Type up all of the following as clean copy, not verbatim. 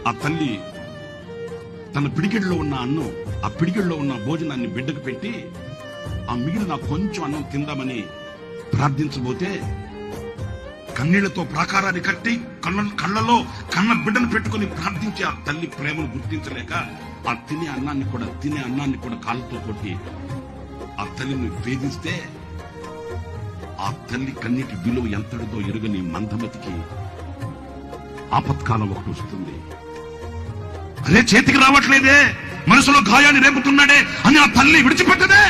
ఆ తల్లి తన పిడికెడులో ఉన్న అన్నం, ఆ పిడికెడులో ఉన్న భోజనాన్ని బిడ్డకు పెట్టి ఆ మిగిలిన కొంచెం అన్నం తిందామని ప్రార్థించబోతే కన్నీళ్లతో ప్రాకారాన్ని కట్టి కళ్ళలో కన్న బిడ్డను పెట్టుకుని ప్రార్థించి ఆ తల్లి ప్రేమను గుర్తించలేక ఆ తినే అన్నాన్ని కూడా కాళ్ళతో కొట్టి ఆ తల్లిని వేధిస్తే ఆ తల్లి కన్నీటి విలువ ఎంతటిదో ఎరుగని మందమతికి ఆపత్కాలం ఒకటి వస్తుంది. అదే చేతికి రావట్లేదే, మనసులో గాయాన్ని రేపుతున్నాడే అని ఆ తల్లి విడిచిపెట్టదే.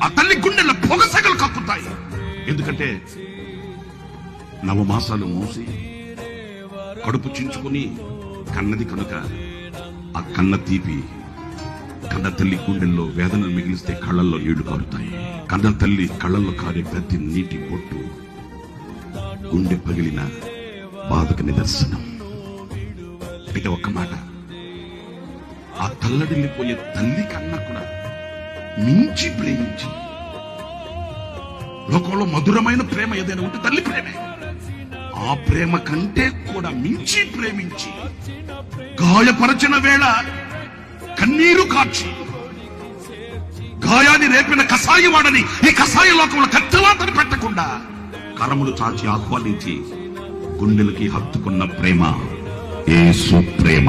ఆ తల్లి గుండెల్లో పొగసగలు కక్కుతాయి. ఎందుకంటే నవమాసాలు మోసి కడుపు చించుకుని కన్నది కనుక ఆ కన్న తీపి కన్న తల్లి గుండెల్లో వేదనలు మిగిలిస్తే కళ్ళల్లో నీళ్లు కారుతాయి. కన్న తల్లి కళ్ళల్లో కారే ప్రతి నీటి పొట్టు గుండె పగిలిన బాధకు నిదర్శనం. అయితే ఒక్క మాట, ఆ తల్లడిల్లిపోయే తల్లి కన్నా కూడా మించి ప్రేమించి, లోకంలో మధురమైన ప్రేమ ఏదైనా ఉంటే తల్లి ప్రేమే. ఆ ప్రేమ కంటే కూడా మించి ప్రేమించి గాయపరచిన వేళ కన్నీరు కార్చి గాయాన్ని రేపిన కషాయవాడని ఈ కషాయ లోకంలో కత్తివాతని పెట్టకుండా కరములు చాచి ఆహ్వానించి గుండెలకి హత్తుకున్న ప్రేమ యేసు ప్రేమ.